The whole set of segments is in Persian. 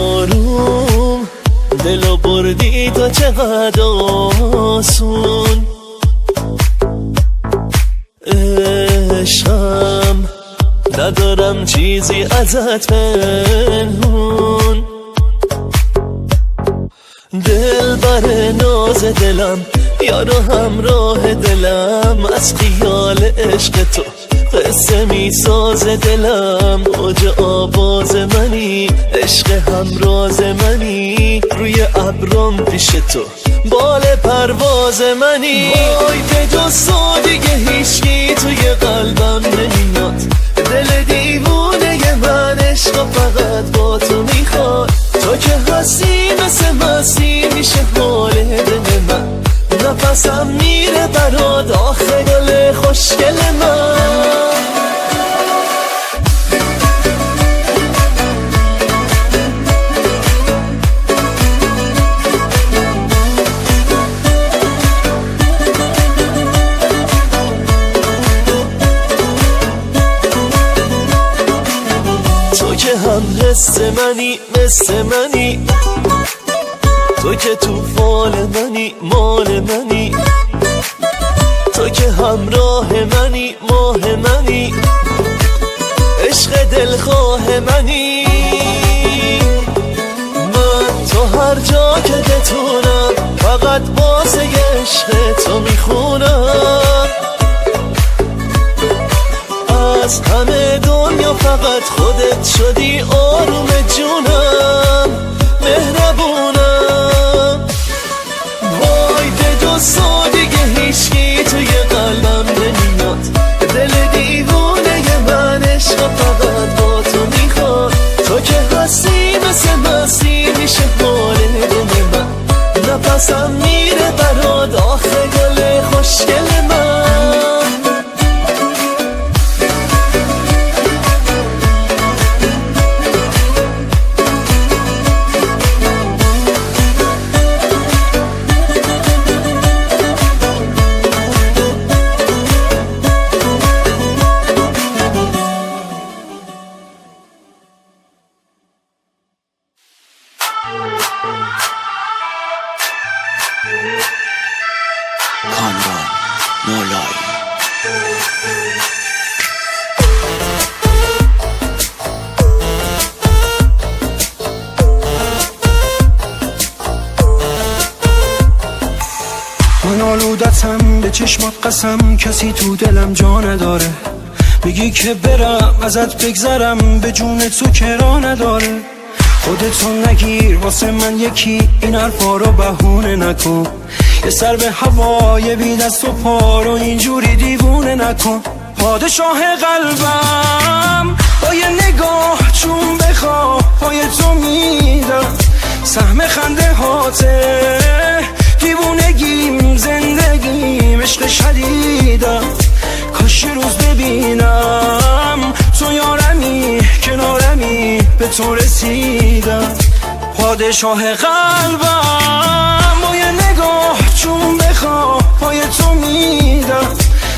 آروم دلو بردی تا چقدر آسون، عشقم ندارم چیزی ازت پنهون. دل بر ناز دلم، یارو همراه دلم، از خیال عشق تو قصه می ساز دلم. اوج آواز منی، عشق همراز منی، روی ابرم پیش تو بال پرواز منی. وای به جز تو دیگه هیچکی توی قلبم نمیاد، دل دیوونه من عشق فقط با تو میخواد. تو که هستی مثل مستی میشه حال دل من، نفسم میره برات آخه گل خوشگل من. تو که هم حس منی مثل منی، تو که تو فال منی مال منی، تو که همراه منی ماه منی، عشق دلخواه منی. من تو هر جا که بتونم فقط واسه عشق تو میخونم. از همه دنیا فقط خودت شدی آروم جونم، مهربونم. وای به جز تو دیگه هیچکی توی قلبم نمیاد، دل دیوونه من عشق فقط با تو میخواد. تو که هستی مثل مستی میشه حال دل من، نفسم میره برات آخه گل خوشگل من. کامران مولایی. من آلودتم به چشمات قسم، کسی تو دلم جا نداره. میگی که برم ازت بگذرم، به جون تو کرا نداره. خودتو نگیر واسه من یکی، این حرفا رو بهونه نکن. یه سر به هوای بی دست و پا رو اینجوری دیوونه نکن. پادشاه قلبم با یه نگاه چون بخواه پای تو میدم، سهم خنده هاته دیوونگیم زندگیم عشق شدیدم. کاش روز ببینم تو یارمی کنارمی به تو رسیدم. پادشاه قلبم با یه نگاه چون بخواه پای تو میدم،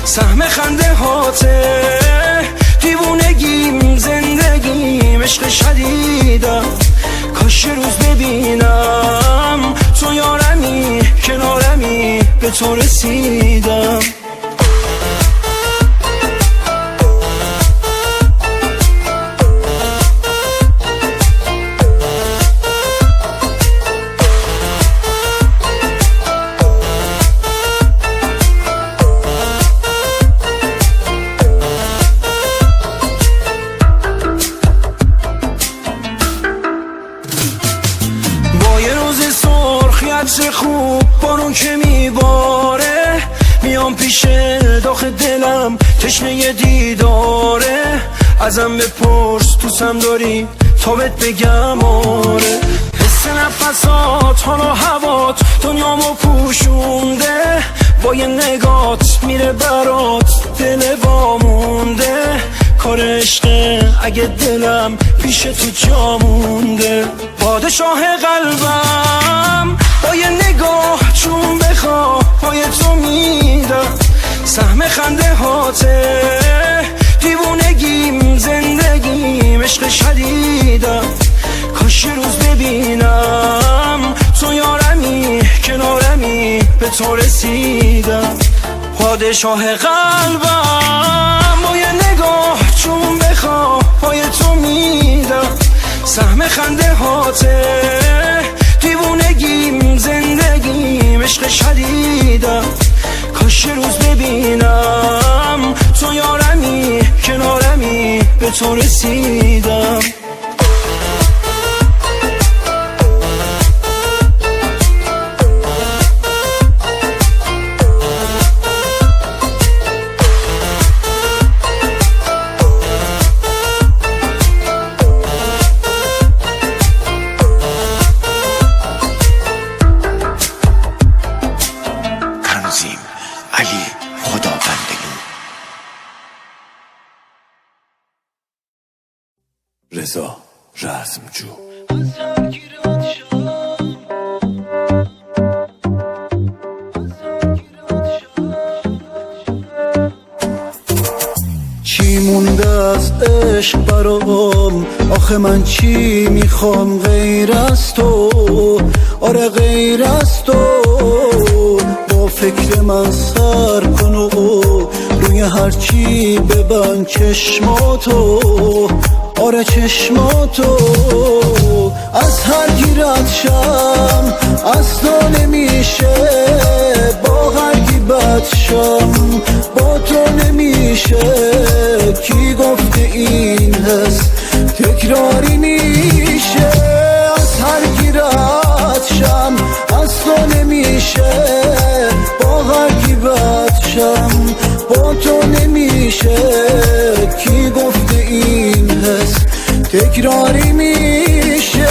سهم خنده هاته دیوونگیم زندگیم عشق شدیدم. کاش روز ببینم تو یارمی کنارمی به تو رسیدم. عطر خوب بارون که میباره، میام پیش داخل دلم تشنه دیداره. ازم بپرس دوستم داری تا بهت بگم آره. حس نفسات حالا هوات دنیامو پوشونده، با یه نگات میره برات دل وامونده. کار عشقه اگه دلم پیش تو جا مونده. پادشاه قلبم با یه نگاه چون بخواه پای تو میدم، سهم خنده هاته دیوونگیم زندگی تو رسیدم، پادشاه قلبم، با یه نگاه چون بخواه پای تو میدم، سهم خنده هاته دیوونگیم، زندگیم عشق شدیدم، کاش روز ببینم تو یارمی کنارمی به تو رسیدم. علی خداوندگی. رضا رزمجو. چی مونده از عشق برام، آخه من چی میخوام غیر از تو، آره غیر از تو، با فکر من سر کن و روی هرچی ببند چشماتو، آره چشماتو، از هر گیرت شم اصلا نمیشه، با هر گی بد شم با تو نمیشه، کی گفته این حس تکراری میشه، از هر گیرت شم اصلا نمیشه، با هر گی بد شم با تو نمیشه، کی گفته این حس تکراری میشه.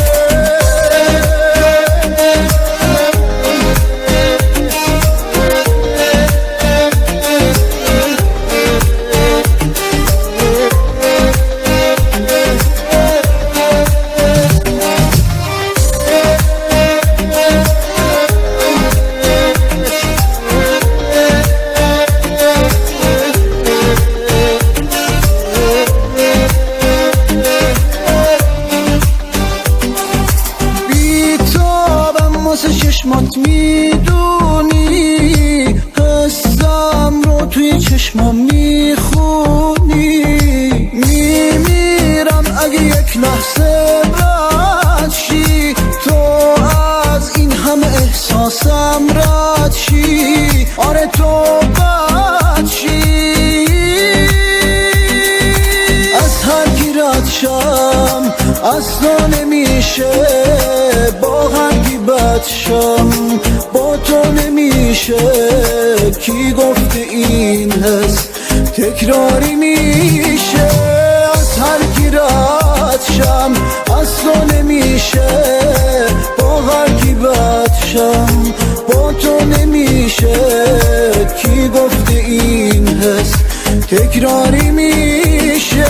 چشمات میدونی، حسم رو توی چشمام میخونی، میمیرم اگه یک لحظه رد شی، تو از این همه احساسم رد شی، آره تو بد شی، از هر کی رد شم اصلا نمیشه، با هر کی بد شم با تو نمیشه، کی گفته این حس تکراری میشه، از هر کی رد شم اصلا نمیشه، با هر کی بد شم با تو نمیشه، کی گفته این حس تکراری میشه.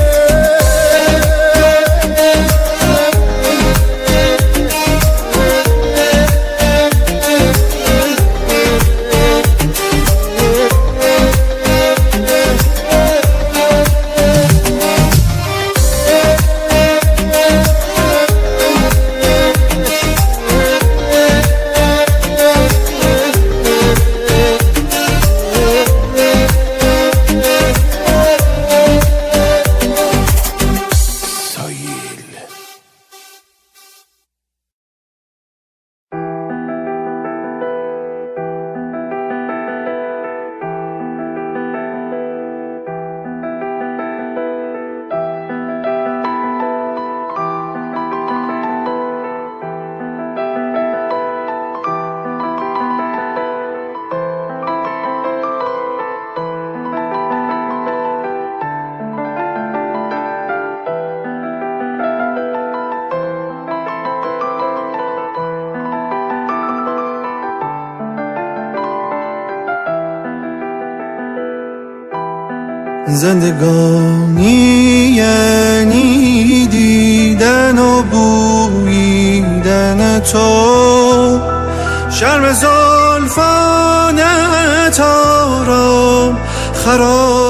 زندگانی یعنی دیدن و بویدن تو، شرم زلفانت آرام خراب